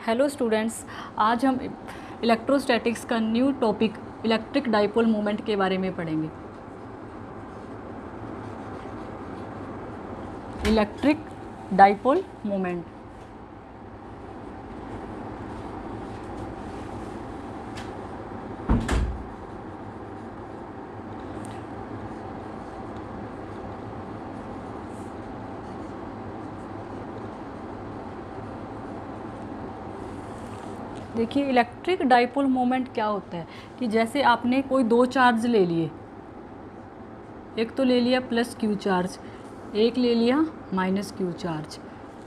Hello students, आज हम electrostatics का new topic electric dipole moment के बारे में पढ़ेंगे। इलेक्ट्रिक डाइपोल मोमेंट देखिए, इलेक्ट्रिक डाइपोल मोमेंट क्या होता है कि जैसे आपने कोई दो चार्ज ले लिए, एक तो ले लिया प्लस क्यू चार्ज, एक ले लिया माइनस क्यू चार्ज।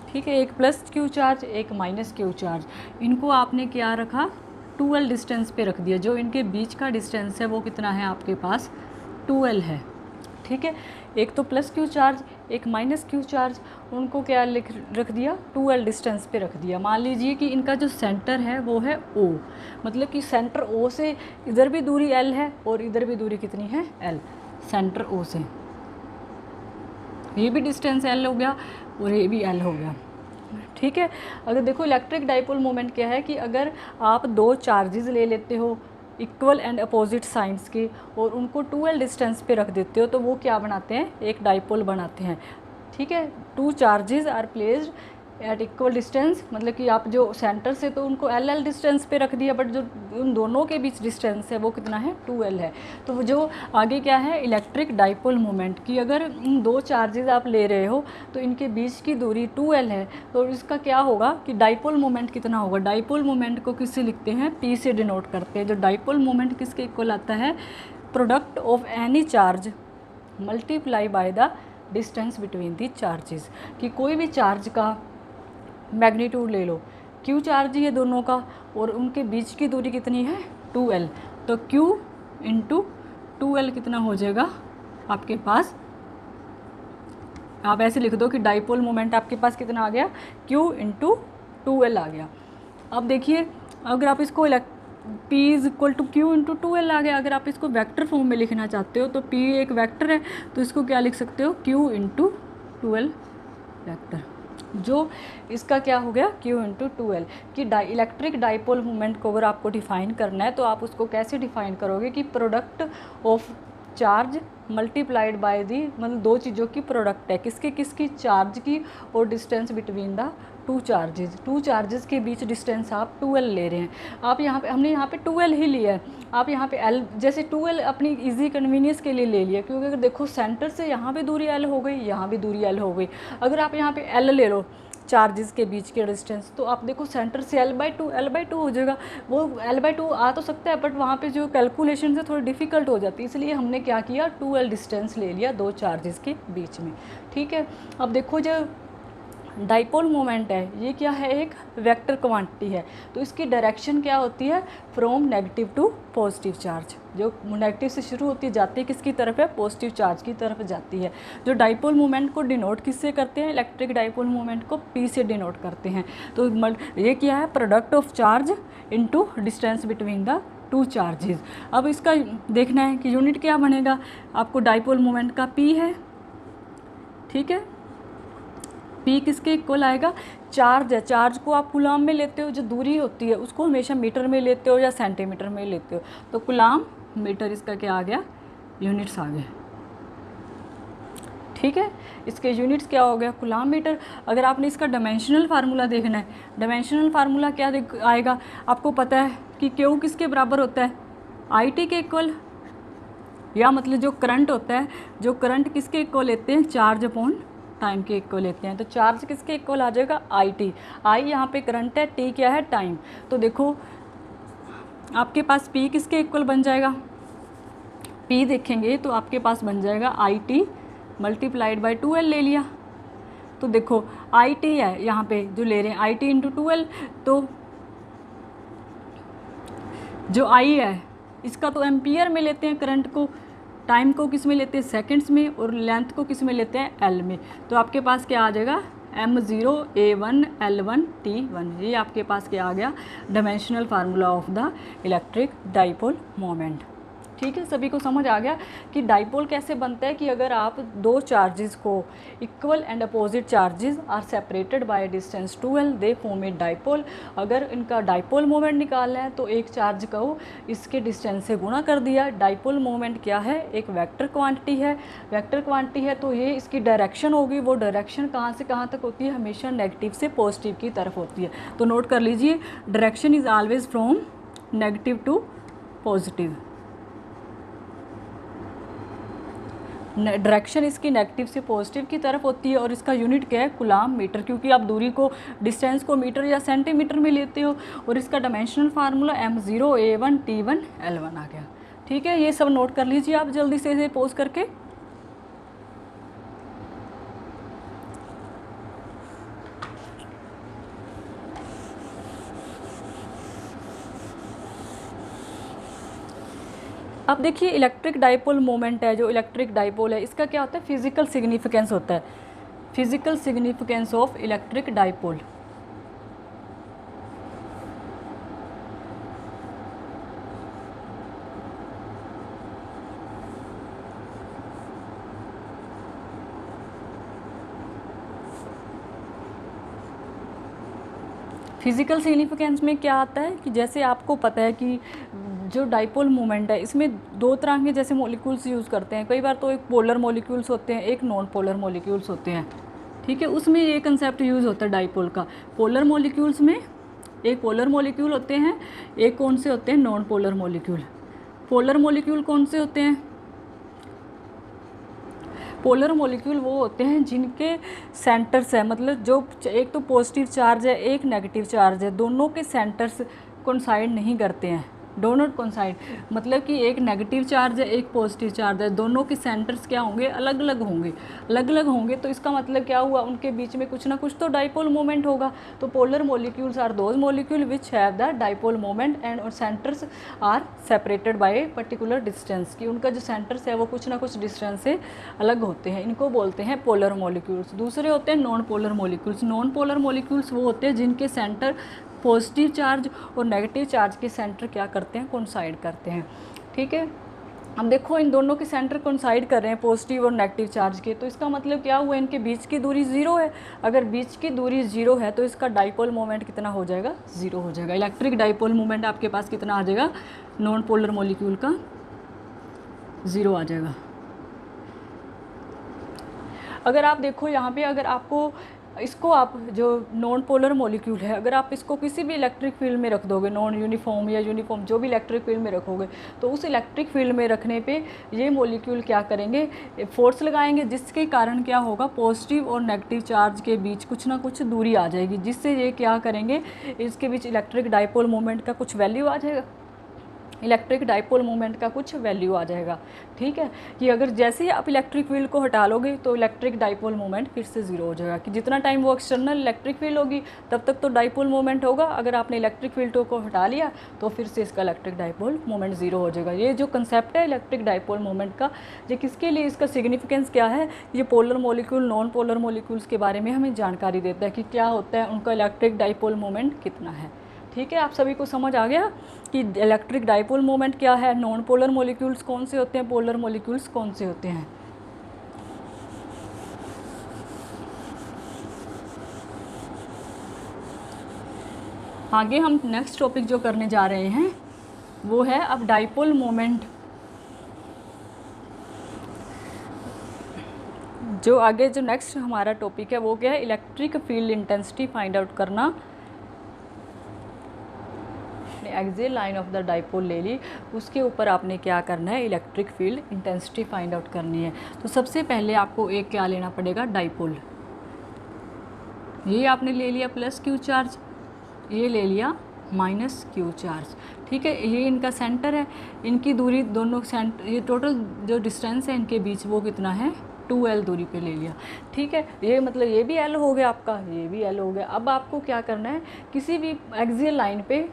ठीक है, एक प्लस क्यू चार्ज, एक माइनस क्यू चार्ज। इनको आपने क्या रखा, 2L डिस्टेंस पे रख दिया। जो इनके बीच का डिस्टेंस है वो कितना है आपके पास, 2L है। ठीक है, एक तो प्लस क्यू चार्ज, एक माइनस क्यू चार्ज, उनको क्या रख दिया, 2L डिस्टेंस पे रख दिया। मान लीजिए कि इनका जो सेंटर है वो है O, मतलब कि सेंटर O से इधर भी दूरी L है और इधर भी दूरी कितनी है, L। सेंटर O से ये भी डिस्टेंस L हो गया और ये भी L हो गया। ठीक है, अगर देखो इलेक्ट्रिक डाइपोल मोमेंट क्या है कि अगर आप दो चार्जेस ले लेते हो इक्वल एंड अपोजिट साइंस के और उनको 2L डिस्टेंस पे रख देते हो तो वो क्या बनाते हैं, एक डाइपोल बनाते हैं। ठीक है, two charges are placed at equal distance, मतलब कि आप जो सेंटर से तो उनको LL डिस्टेंस पे रख दिया, बट जो उन दोनों के बीच डिस्टेंस है वो कितना है, 2L है। तो जो आगे क्या है, इलेक्ट्रिक डाइपोल मोमेंट की अगर इन दो चार्जेस आप ले रहे हो तो इनके बीच की दूरी 2L है, तो इसका क्या होगा कि डाइपोल मोमेंट कितना होगा। डाइपोल मोमेंट को किससे लिखते हैं, P से डिनोट करते हैं। जो डाइपोल मोमेंट किसके इक्वल आता है, product of any charge multiply by the distance between the charges. कि कोई भी चार्ज का मैग्नीट्यूड ले लो, Q चार्ज ही है दोनों का और उनके बीच की दूरी कितनी है, 2L। तो Q इंटू 2L कितना हो जाएगा आपके पास, आप ऐसे लिख दो कि डाइपोल मोमेंट आपके पास कितना आ गया, Q इंटू 2L आ गया। अब देखिए, अगर आप इसको P is equal to Q into 2L आ गया। अगर आप इसको वेक्टर फॉर्म में लिखना चाहते हो तो P एक वेक्टर है, तो इसको क्या लिख सकते हो, Q इंटू 2L वेक्टर। जो इसका क्या हो गया, Q इंटू 2L। कि इलेक्ट्रिक डाइपोल मोमेंट को अगर आपको डिफाइन करना है तो आप उसको कैसे डिफाइन करोगे कि product of charge multiplied by the, मतलब दो चीज़ों की प्रोडक्ट है, किसकी किसकी, चार्ज की और distance between the two charges. Two charges के बीच डिस्टेंस आप 2L ले रहे हैं। आप यहाँ पे, हमने यहाँ पे 2L ही लिया है। आप यहाँ पे L, जैसे 2L अपनी इजी कन्वीनियंस के लिए ले लिया, क्योंकि अगर देखो सेंटर से यहाँ भी दूरी L हो गई, यहाँ भी दूरी L हो गई। अगर आप यहाँ पे L ले लो चार्जेस के बीच के डिस्टेंस, तो आप देखो सेंटर से L/2 हो जाएगा। वो L/2 आ तो सकता है, बट वहाँ पे जो कैलकुलेशन है थोड़ी डिफ़िकल्ट हो जाती है, इसलिए हमने क्या किया, 2L डिस्टेंस ले लिया दो चार्जेस के बीच में। ठीक है, अब देखो जो डाइपोल मोमेंट है ये क्या है, एक वेक्टर क्वांटिटी है, तो इसकी डायरेक्शन क्या होती है, from negative to positive charge. जो नेगेटिव से शुरू होती है, जाती है किसकी तरफ है, पॉजिटिव चार्ज की तरफ जाती है। जो डाइपोल मोमेंट को डिनोट किससे करते हैं, इलेक्ट्रिक डाइपोल मोमेंट को P से डिनोट करते हैं। तो ये क्या है, product of charge into distance between the two charges. अब इसका देखना है कि यूनिट क्या बनेगा, आपको डाइपोल मोमेंट का P है। ठीक है, P किसके इक्वल आएगा, चार्ज है, चार्ज को आप कूलाम में लेते हो, जो दूरी होती है उसको हमेशा मीटर में लेते हो या सेंटीमीटर में लेते हो, तो कूलाम मीटर इसका क्या आ गया, यूनिट्स आ गए। ठीक है, इसके यूनिट्स क्या हो गया, कूलाम मीटर। अगर आपने इसका डायमेंशनल फार्मूला देखना है, डायमेंशनल फार्मूला क्या आएगा, आपको पता है कि Q किसके बराबर होता है, IT के इक्वल, या मतलब जो करंट होता है, जो करंट किसके इक्वल लेते हैं, चार्ज अपॉन टाइम के इक्वल लेते हैं। तो चार्ज किसके इक्वल आ जाएगा, IT। I यहाँ पे करंट है, T क्या है, टाइम। तो देखो आपके पास P किसके इक्वल बन जाएगा, P देखेंगे तो आपके पास बन जाएगा IT मल्टीप्लाइड बाय 2L ले लिया। तो देखो IT है यहाँ पे जो ले रहे हैं, IT इंटू 2L। तो जो I है इसका तो एम्पियर में लेते हैं करंट को, टाइम को किस में लेते हैं, सेकंड्स में, और लेंथ को किस में लेते हैं, L में। तो आपके पास क्या आ जाएगा, M0 A1 L1 T1। ये आपके पास क्या आ गया, dimensional formula of the electric dipole moment. ठीक है, सभी को समझ आ गया कि डाइपोल कैसे बनता है कि अगर आप दो चार्जेस को equal and opposite charges are separated by distance 2l they form a dipole. अगर इनका डाइपोल मोमेंट निकालना है तो एक चार्ज को इसके डिस्टेंस से गुणा कर दिया। डाइपोल मोमेंट क्या है, एक वेक्टर क्वांटिटी है। वेक्टर क्वांटिटी है तो ये इसकी डायरेक्शन होगी, वो डायरेक्शन कहाँ से कहाँ तक होती है, हमेशा नेगेटिव से पॉजिटिव की तरफ होती है। तो नोट कर लीजिए, direction is always from negative to positive. Direction इसकी नेगेटिव से पॉजिटिव की तरफ होती है और इसका यूनिट क्या है, कूलाम मीटर, क्योंकि आप दूरी को, डिस्टेंस को मीटर या सेंटीमीटर में लेते हो। और इसका dimensional formula m0 a1 t1 l1 आ गया। ठीक है, ये सब नोट कर लीजिए आप जल्दी से इसे पोज करके। अब देखिए, इलेक्ट्रिक डाइपोल मोमेंट है, जो इलेक्ट्रिक डाइपोल है, इसका क्या होता है, फिजिकल सिग्निफिकेंस होता है। Physical significance of electric dipole. Physical significance में क्या आता है कि जैसे आपको पता है कि जो डाइपोल मोमेंट है इसमें दो तरह के जैसे मॉलिक्यूल्स यूज़ करते हैं। कई बार तो एक पोलर मॉलिक्यूल्स होते हैं, एक नॉन पोलर मॉलिक्यूल्स होते हैं। ठीक है, उसमें ये कंसेप्ट यूज़ होता है डाइपोल का। पोलर मॉलिक्यूल्स में एक पोलर मॉलिक्यूल होते हैं, एक कौन से होते हैं, non polar molecule. Polar molecule कौन से होते हैं, पोलर मॉलिक्यूल वो होते हैं जिनके सेंटर्स है, मतलब जो एक तो पॉजिटिव चार्ज है, एक नेगेटिव चार्ज है, दोनों के सेंटर्स कोइंसाइड नहीं करते हैं। डो नॉट कोइंसाइड मतलब कि एक नेगेटिव चार्ज है, एक पॉजिटिव चार्ज है, दोनों के सेंटर्स क्या होंगे, अलग अलग होंगे। अलग अलग होंगे तो इसका मतलब क्या हुआ, उनके बीच में कुछ ना कुछ तो डाइपोल मोमेंट होगा। तो polar molecules are those molecule which have the dipole moment and centres are separated by a particular distance, कि उनका जो सेंटर्स है वो कुछ ना कुछ डिस्टेंस से अलग होते हैं। इनको बोलते हैं पोलर मॉलिक्यूल्स। दूसरे होते हैं non polar molecules. Non polar molecules वो होते हैं जिनके सेंटर पॉजिटिव चार्ज और नेगेटिव चार्ज के सेंटर क्या करते हैं, कोइंसाइड करते हैं। ठीक है, अब देखो इन दोनों के सेंटर कोइंसाइड कर रहे हैं पॉजिटिव और नेगेटिव चार्ज के, तो इसका मतलब क्या हुआ, इनके बीच की दूरी ज़ीरो है। अगर बीच की दूरी ज़ीरो है तो इसका डाइपोल मोमेंट कितना हो जाएगा, ज़ीरो हो जाएगा। इलेक्ट्रिक डाइपोल मोमेंट आपके पास कितना आ जाएगा, नॉन पोलर मॉलिक्यूल का ज़ीरो आ जाएगा। अगर आप देखो यहाँ पे, अगर आपको इसको आप जो नॉन पोलर मॉलिक्यूल है, अगर आप इसको किसी भी इलेक्ट्रिक फील्ड में रख दोगे, नॉन यूनिफॉर्म या यूनिफॉर्म, जो भी इलेक्ट्रिक फील्ड में रखोगे, तो उस इलेक्ट्रिक फील्ड में रखने पे ये मॉलिक्यूल क्या करेंगे, फोर्स लगाएंगे, जिसके कारण क्या होगा, पॉजिटिव और नेगेटिव चार्ज के बीच कुछ ना कुछ दूरी आ जाएगी, जिससे ये क्या करेंगे, इसके बीच इलेक्ट्रिक डाइपोल मोमेंट का कुछ वैल्यू आ जाएगा। इलेक्ट्रिक डाइपोल मोमेंट का कुछ वैल्यू आ जाएगा। ठीक है, कि अगर जैसे ही आप इलेक्ट्रिक फील्ड को हटा लोगे तो इलेक्ट्रिक डाइपोल मोमेंट फिर से ज़ीरो हो जाएगा, कि जितना टाइम वो एक्सटर्नल इलेक्ट्रिक फील्ड होगी तब तक तो डाइपोल मोमेंट होगा। अगर आपने इलेक्ट्रिक फील्ड को हटा लिया तो फिर से इसका इलेक्ट्रिक डाइपोल मोमेंट ज़ीरो हो जाएगा। ये जो कंसेप्ट है इलेक्ट्रिक डाइपोल मोमेंट का, ये किसके लिए, इसका सिग्निफिकेंस क्या है, ये polar molecule, non polar molecules के बारे में हमें जानकारी देता है कि क्या होता है, उनका इलेक्ट्रिक डाइपोल मोमेंट कितना है। ठीक है, आप सभी को समझ आ गया कि इलेक्ट्रिक डाइपोल मोमेंट क्या है, नॉन पोलर मॉलिक्यूल्स कौन से होते हैं, पोलर मॉलिक्यूल्स कौन से होते हैं। आगे हम नेक्स्ट टॉपिक जो करने जा रहे हैं वो है अब डाइपोल मोमेंट। जो आगे जो नेक्स्ट हमारा टॉपिक है वो क्या है, electric field intensity find out करना। Axial line of the dipole ले ली, उसके ऊपर आपने क्या करना है, electric field intensity find out करनी है। तो सबसे पहले आपको एक क्या लेना पड़ेगा, डाइपोल। ये आपने ले लिया प्लस क्यू चार्ज, ये ले लिया माइनस क्यू चार्ज। ठीक है, ये इनका सेंटर है, इनकी दूरी दोनों सेंटर, ये टोटल जो डिस्टेंस है इनके बीच वो कितना है, 2l दूरी पे ले लिया। ठीक है, ये मतलब ये भी l हो गया आपका, ये भी l हो गया। अब आपको क्या करना है, किसी भी एक्सियल लाइन पे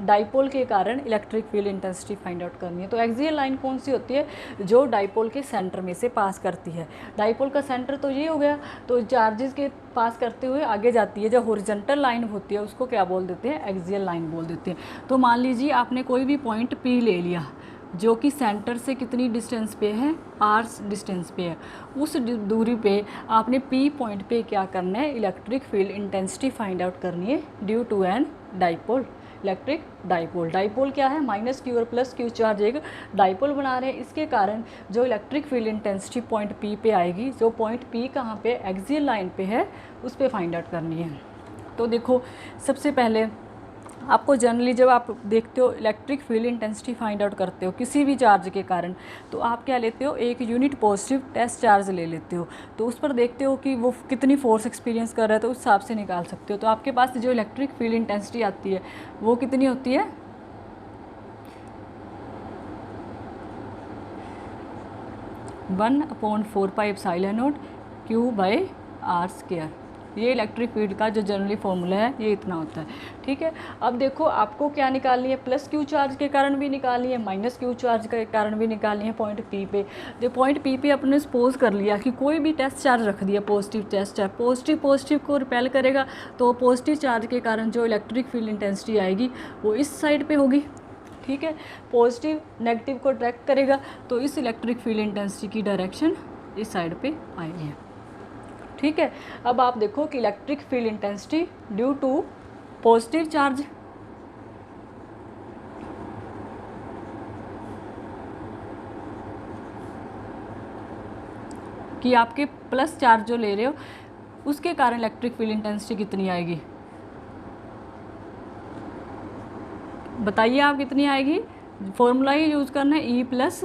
डाइपोल के कारण electric field intensity find out करनी है। तो एक्सियल लाइन कौन सी होती है, जो डाइपोल के सेंटर में से पास करती है। डाइपोल का सेंटर तो ये हो गया, तो चार्जेस के पास करते हुए आगे जाती है। जो हॉरिजॉन्टल लाइन होती है उसको क्या बोल देते हैं, एक्सियल लाइन बोल देते हैं। तो मान लीजिए आपने कोई भी पॉइंट P ले लिया, जो कि सेंटर से कितनी डिस्टेंस पे है, r डिस्टेंस पे है, उस दूरी पे आपने P पॉइंट पे क्या करना है, electric field intensity find out करनी है due to an dipole, electric dipole. Dipole क्या है, माइनस क्यू और प्लस क्यू चार्ज एक डाइपोल बना रहे हैं, इसके कारण जो electric field intensity point P पे आएगी, जो पॉइंट P कहाँ पे एक्सियल लाइन पे है, उस पर फाइंड आउट करनी है। तो देखो सबसे पहले आपको जनरली जब आप देखते हो electric field intensity find out करते हो किसी भी चार्ज के कारण, तो आप क्या लेते हो, एक यूनिट पॉजिटिव टेस्ट चार्ज ले लेते हो, तो उस पर देखते हो कि वो कितनी फोर्स एक्सपीरियंस कर रहा है, तो उस हिसाब से निकाल सकते हो। तो आपके पास जो इलेक्ट्रिक फील्ड इंटेंसिटी आती है वो कितनी होती है, 1/4πε0 Q/r²। ये इलेक्ट्रिक फील्ड का जो जनरली फॉर्मूला है ये इतना होता है, ठीक है। अब देखो आपको क्या निकालनी है, प्लस क्यू चार्ज के कारण भी निकालनी है, माइनस क्यू चार्ज के कारण भी निकालनी है पॉइंट P पे। जो पॉइंट P पे अपने सपोज कर लिया कि कोई भी टेस्ट चार्ज रख दिया, पॉजिटिव टेस्ट चार्ज, पॉजिटिव को रिपेल करेगा, तो पॉजिटिव चार्ज के कारण जो इलेक्ट्रिक फील्ड इंटेंसिटी आएगी वो इस साइड पर होगी, ठीक है। पॉजिटिव नेगेटिव को डायरेक्ट करेगा, तो इस इलेक्ट्रिक फील्ड इंटेंसिटी की डायरेक्शन इस साइड पे आएगी, ठीक है। अब आप देखो कि electric field intensity due to positive charge कि आपके प्लस चार्ज जो ले रहे हो उसके कारण इलेक्ट्रिक फील्ड इंटेंसिटी कितनी आएगी, बताइए आप कितनी आएगी। फॉर्मूला ही यूज़ करना है, E प्लस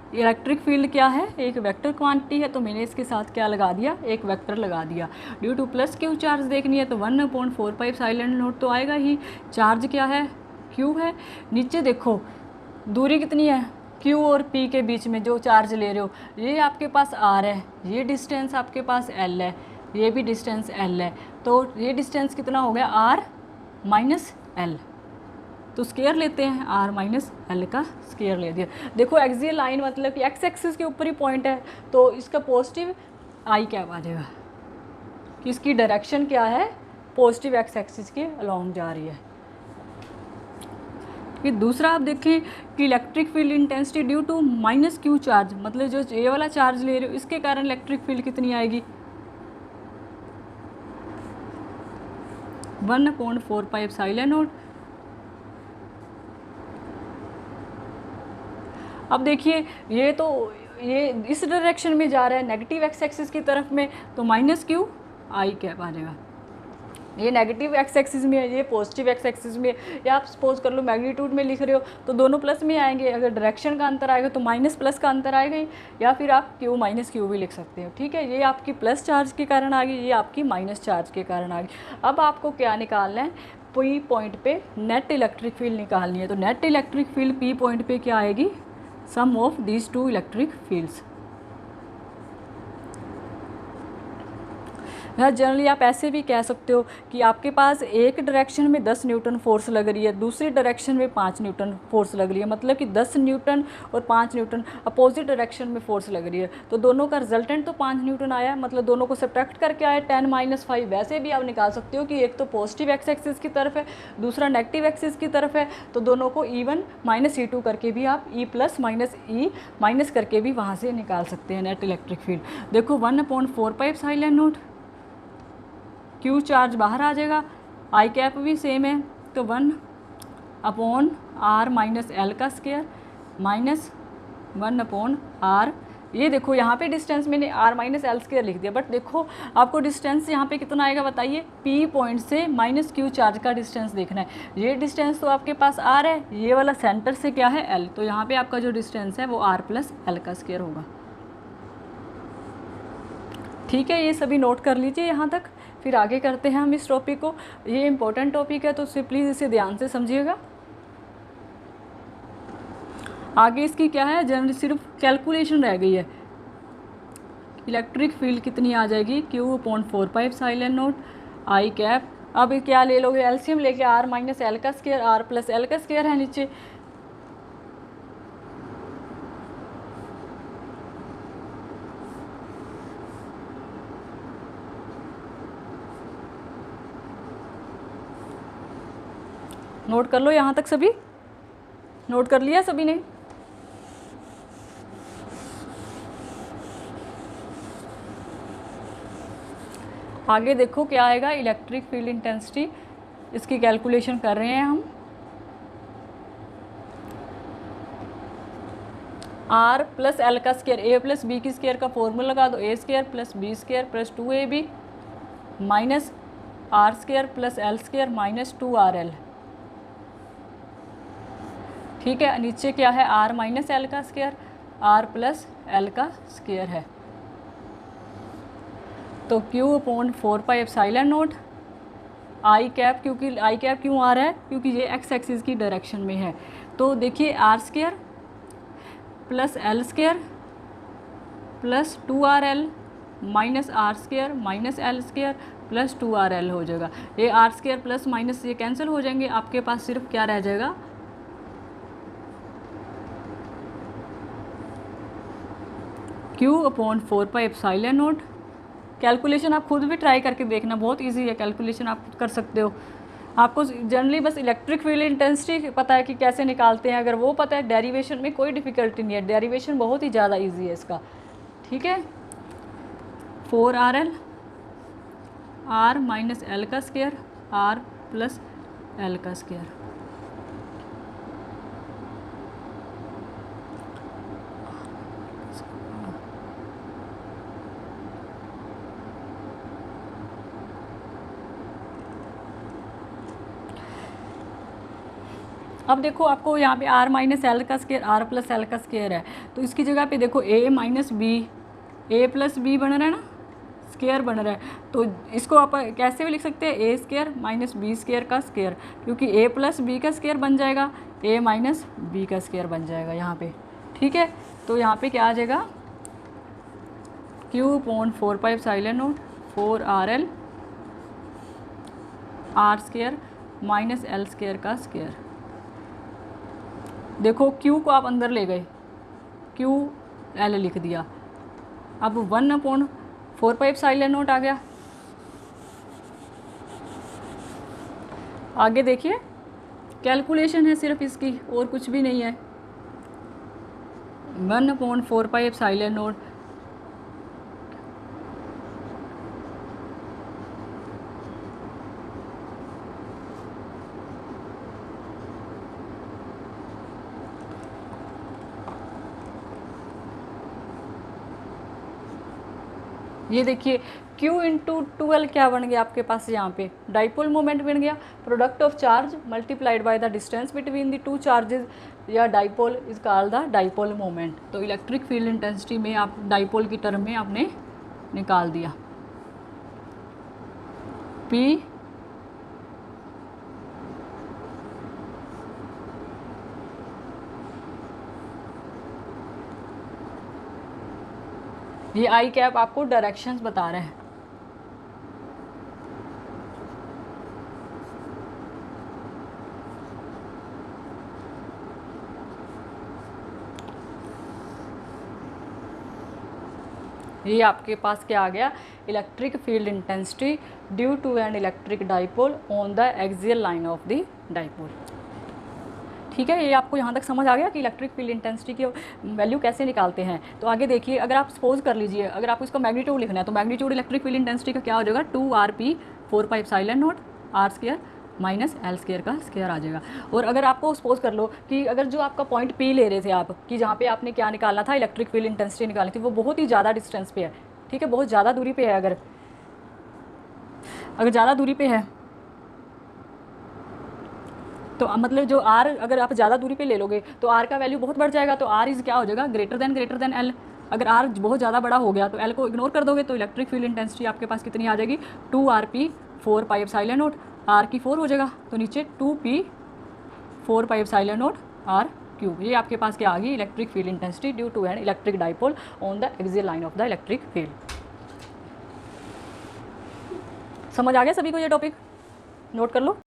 इलेक्ट्रिक फील्ड क्या है, एक वेक्टर क्वांटिटी है, तो मैंने इसके साथ क्या लगा दिया, एक वेक्टर लगा दिया। Due two plus Q charge देखनी है तो 1/4πε0 तो आएगा ही। चार्ज क्या है, क्यू है। नीचे देखो दूरी कितनी है, क्यू और पी के बीच में जो चार्ज ले रहे हो, ये आपके पास r है, ये डिस्टेंस आपके पास l है, ये भी डिस्टेंस l है, तो ये डिस्टेंस कितना हो गया, r माइनस l, तो स्केयर लेते हैं, r माइनस l का स्केयर ले दिया। देखो एक्सियल लाइन मतलब कि एक्स एक्सिस के ऊपर ही पॉइंट है, तो इसका पॉजिटिव आई क्या आ जाएगा कि इसकी डायरेक्शन क्या है, पॉजिटिव एक्स एक्सिस के अलोंग जा रही है। कि दूसरा आप देखें कि electric field intensity due to minus Q charge, मतलब जो ये वाला चार्ज ले रहे हो इसके कारण इलेक्ट्रिक फील्ड कितनी आएगी, 1/4πε0। अब देखिए ये इस डायरेक्शन में जा रहा है, नेगेटिव एक्स एक्सिस की तरफ में, तो माइनस क्यू आई क्या आ जाएगा, ये नेगेटिव एक्स एक्सिस में है, ये पॉजिटिव एक्स एक्सिस में, या आप सपोज कर लो मैग्नीट्यूड में लिख रहे हो तो दोनों प्लस में आएंगे, अगर डायरेक्शन का अंतर आएगा तो माइनस प्लस का अंतर आएगा ही, या फिर आप क्यू माइनस क्यू भी लिख सकते हो, ठीक है। ये आपकी प्लस चार्ज के कारण आ गई, ये आपकी माइनस चार्ज के कारण आ गई। अब आपको क्या निकालना है, P पॉइंट पे नेट इलेक्ट्रिक फील्ड निकालनी है, तो net electric field P point पे क्या आएगी, sum of these two electric fields. या जनरली आप ऐसे भी कह सकते हो कि आपके पास एक डायरेक्शन में 10 न्यूटन फोर्स लग रही है, दूसरी डायरेक्शन में 5 न्यूटन फोर्स लग रही है, मतलब कि 10 न्यूटन और 5 न्यूटन अपोजिट डायरेक्शन में फोर्स लग रही है, तो दोनों का रिजल्टेंट तो 5 न्यूटन आया, मतलब दोनों को सब्ट्रैक्ट करके आया 10 - 5। वैसे भी आप निकाल सकते हो कि एक तो पॉजिटिव एक्स एक्सिस की तरफ है, दूसरा नेगेटिव एक्सिस की तरफ है, तो दोनों को E1 - E2 करके भी आप E plus minus E minus करके भी वहाँ से निकाल सकते हैं नेट इलेक्ट्रिक फील्ड। देखो 1/4πε0, क्यू चार्ज बाहर आ जाएगा, आई कैप भी सेम है, तो 1/r माइनस l का स्केयर माइनस 1/r। ये देखो यहाँ पे डिस्टेंस मैंने r माइनस l स्केयर लिख दिया, बट देखो आपको डिस्टेंस यहाँ पे कितना आएगा बताइए, P पॉइंट से माइनस क्यू चार्ज का डिस्टेंस देखना है। ये डिस्टेंस तो आपके पास r है, ये वाला सेंटर से क्या है l, तो यहाँ पे आपका जो डिस्टेंस है वो r प्लस l का स्केयर होगा, ठीक है। ये सभी नोट कर लीजिए यहाँ तक, फिर आगे करते हैं हम इस टॉपिक को। ये इम्पोर्टेंट टॉपिक है तो प्लीज़ इसे ध्यान से समझिएगा। आगे इसकी क्या है, जनरली सिर्फ कैलकुलेशन रह गई है, इलेक्ट्रिक फील्ड कितनी आ जाएगी, Q/4πε0 आई कैप। अब क्या ले लोगे, एलसीएम लेके r माइनस l का स्केयर, r प्लस l का स्केयर है नीचे, नोट कर लो यहाँ तक, सभी नोट कर लिया सभी ने। आगे देखो क्या आएगा, इलेक्ट्रिक फील्ड इंटेंसिटी, इसकी कैलकुलेशन कर रहे हैं हम। आर प्लस एल का स्क्वायर, ए प्लस बी की स्क्वायर का फॉर्मूला लगा दो, A square plus B square plus 2ab minus R square plus L square minus 2rl। ठीक है, नीचे क्या है, आर माइनस एल का स्क्वायर, आर प्लस एल का स्क्वायर है। तो Q अपॉन 4πε0 आई कैप, क्योंकि आई कैप क्यों आ रहा है, क्योंकि ये एक्स एक्सिस की डायरेक्शन में है। तो देखिए R square plus L square plus 2rl minus R square minus L square plus 2rl हो जाएगा। ये आर स्क्वायर प्लस माइनस ये कैंसिल हो जाएंगे, आपके पास सिर्फ क्या रह जाएगा, Q अपॉन 4πε0। कैलकुलेशन आप खुद भी ट्राई करके देखना, बहुत इजी है कैलकुलेशन, आप कर सकते हो। आपको जनरली बस इलेक्ट्रिक फील्ड इंटेंसिटी पता है कि कैसे निकालते हैं, अगर वो पता है डेरिवेशन में कोई डिफ़िकल्टी नहीं है, डेरिवेशन बहुत ही ज़्यादा इजी है इसका। ठीक है, 4rl आर माइनस एल का स्क्वायर आर प्लस एल का स्क्वायर। अब देखो आपको यहाँ पे आर माइनस एल का स्क्वायर आर प्लस एल का स्क्वायर है, तो इसकी जगह पे देखो ए माइनस बी, ए प्लस बी बन रहा है ना, स्क्वायर बन रहा है। तो इसको आप कैसे भी लिख सकते हैं, ए स्क्वायर माइनस बी स्क्वायर का स्क्वायर, क्योंकि ए प्लस बी का स्क्वायर बन जाएगा, ए माइनस बी का स्क्वायर बन जाएगा यहाँ पे। ठीक है, तो यहाँ पे क्या आ जाएगा, Q upon 4πε0 4rl R square minus L square का स्क्वायर। देखो Q को आप अंदर ले गए, QL लिख दिया, अब 1 अपॉन 4πε0 आ गया। आगे देखिए कैलकुलेशन है सिर्फ इसकी, और कुछ भी नहीं है। 1 अपॉन 4πε0 ये देखिए Q इंटू 2L क्या बन गया आपके पास, यहाँ पे डाइपोल मोमेंट बन गया। Product of charge multiplied by the distance between the two charges या dipole is called the dipole moment. तो इलेक्ट्रिक फील्ड इंटेंसिटी में आप डाइपोल की टर्म में आपने निकाल दिया P ये आई कैप आपको डायरेक्शंस बता रहे हैं। ये आपके पास क्या आ गया, electric field intensity due to an electric dipole on the axial line of the dipole. ठीक है, ये आपको यहाँ तक समझ आ गया कि इलेक्ट्रिक फील्ड इंटेंसिटी की वैल्यू कैसे निकालते हैं। तो आगे देखिए, अगर आप सपोज कर लीजिए, अगर आपको इसका मैग्नीट्यूड लिखना है तो मैग्नीट्यूड इलेक्ट्रिक फील्ड इंटेंसिटी का क्या हो जाएगा, 2rp 4πε0 R square minus L square का स्क्वायर आ जाएगा। और अगर आपको सपोज कर लो कि अगर जो आपका पॉइंट P ले रहे थे आप, कि जहाँ पे आपने क्या निकालना था, इलेक्ट्रिक फील्ड इंटेंसिटी निकालनी थी, वो बहुत ही ज़्यादा डिस्टेंस पे है। ठीक है, बहुत ज़्यादा दूरी पे है। अगर ज़्यादा दूरी पे है तो मतलब जो R, अगर आप ज़्यादा दूरी पे ले लोगे तो R का वैल्यू बहुत बढ़ जाएगा। तो R इज़ क्या हो जाएगा, ग्रेटर देन L। अगर R बहुत ज़्यादा बड़ा हो गया तो L को इग्नोर कर दोगे, तो इलेक्ट्रिक फील्ड इंटेंसिटी आपके पास कितनी आ जाएगी, 2rp 4πε0 R की 4 हो जाएगा, तो नीचे 2p 4πε0 r3। ये आपके पास क्या आ गई, electric field intensity due to an electric dipole on the axial line of the electric field. समझ आ गया सभी को ये टॉपिक, नोट कर लो।